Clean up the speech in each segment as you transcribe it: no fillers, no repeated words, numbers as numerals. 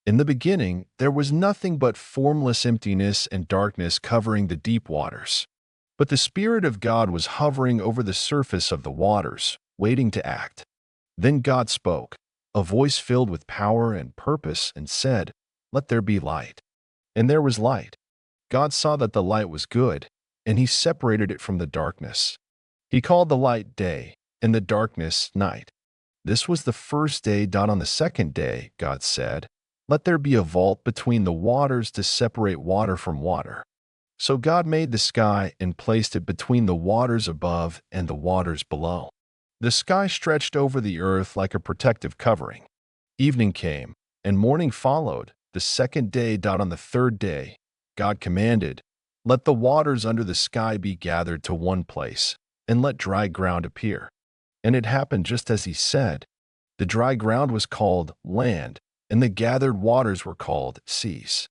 In the beginning, there was nothing but formless emptiness and darkness covering the deep waters. But the Spirit of God was hovering over the surface of the waters, waiting to act. Then God spoke, a voice filled with power and purpose, and said, "Let there be light." And there was light. God saw that the light was good, and he separated it from the darkness. He called the light day, and the darkness night. This was the first day. On the second day, God said, "Let there be a vault between the waters to separate water from water." So God made the sky and placed it between the waters above and the waters below. The sky stretched over the earth like a protective covering. Evening came, and morning followed, the second day. On the third day, God commanded, "Let the waters under the sky be gathered to one place, and let dry ground appear." And it happened just as he said. The dry ground was called land, and the gathered waters were called seas.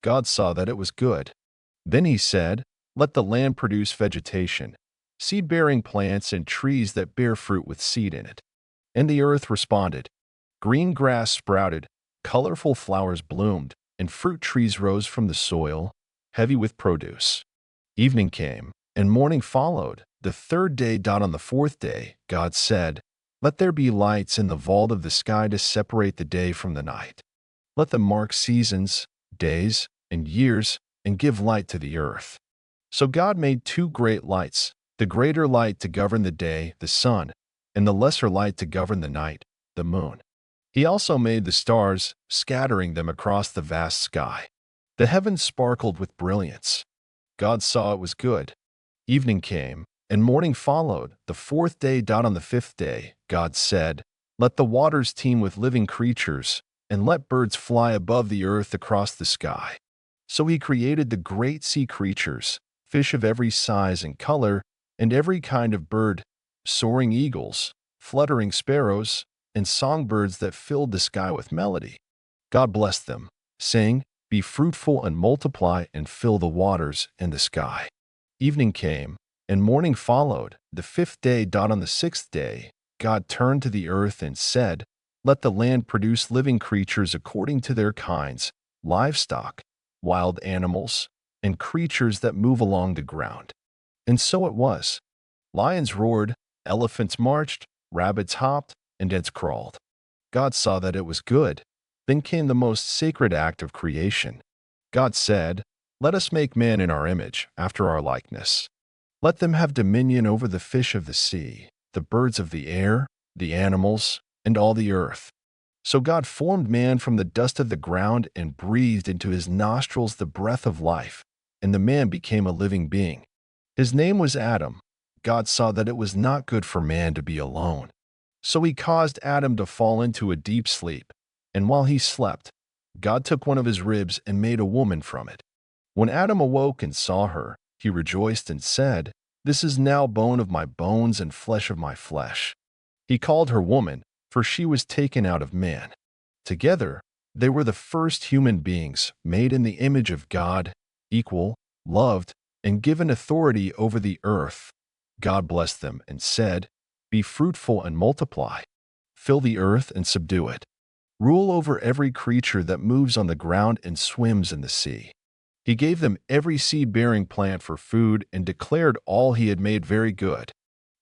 God saw that it was good. Then he said, "Let the land produce vegetation, seed-bearing plants and trees that bear fruit with seed in it." And the earth responded. Green grass sprouted, colorful flowers bloomed, and fruit trees rose from the soil, heavy with produce. Evening came, and morning followed, the third day. On the fourth day, God said, "Let there be lights in the vault of the sky to separate the day from the night. Let them mark seasons, days, and years, and give light to the earth." So God made two great lights, the greater light to govern the day, the sun, and the lesser light to govern the night, the moon. He also made the stars, scattering them across the vast sky. The heavens sparkled with brilliance. God saw it was good. Evening came, and morning followed, the fourth day. On the fifth day, God said, "Let the waters teem with living creatures, and let birds fly above the earth across the sky." So he created the great sea creatures, fish of every size and color, and every kind of bird, soaring eagles, fluttering sparrows, and songbirds that filled the sky with melody. God blessed them, saying, "Be fruitful and multiply and fill the waters and the sky." Evening came, and morning followed, the fifth day. On the sixth day, God turned to the earth and said, "Let the land produce living creatures according to their kinds, livestock, wild animals, and creatures that move along the ground." And so it was. Lions roared, elephants marched, rabbits hopped, and ants crawled. God saw that it was good. Then came the most sacred act of creation. God said, "Let us make man in our image, after our likeness. Let them have dominion over the fish of the sea, the birds of the air, the animals, and all the earth." So God formed man from the dust of the ground and breathed into his nostrils the breath of life, and the man became a living being. His name was Adam. God saw that it was not good for man to be alone. So he caused Adam to fall into a deep sleep, and while he slept, God took one of his ribs and made a woman from it. When Adam awoke and saw her, he rejoiced and said, "This is now bone of my bones and flesh of my flesh." He called her woman, for she was taken out of man. Together, they were the first human beings made in the image of God, equal, loved, and given authority over the earth. God blessed them and said, "Be fruitful and multiply. Fill the earth and subdue it. Rule over every creature that moves on the ground and swims in the sea." He gave them every seed-bearing plant for food and declared all he had made very good.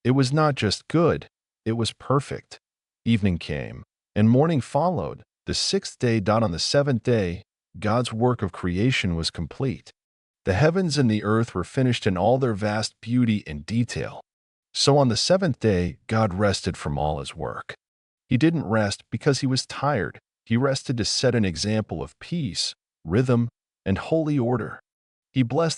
It was not just good, it was perfect. Evening came, and morning followed, the sixth day. On the seventh day, God's work of creation was complete. The heavens and the earth were finished in all their vast beauty and detail. So on the seventh day, God rested from all his work. He didn't rest because he was tired. He rested to set an example of peace, rhythm, and holy order. He blessed the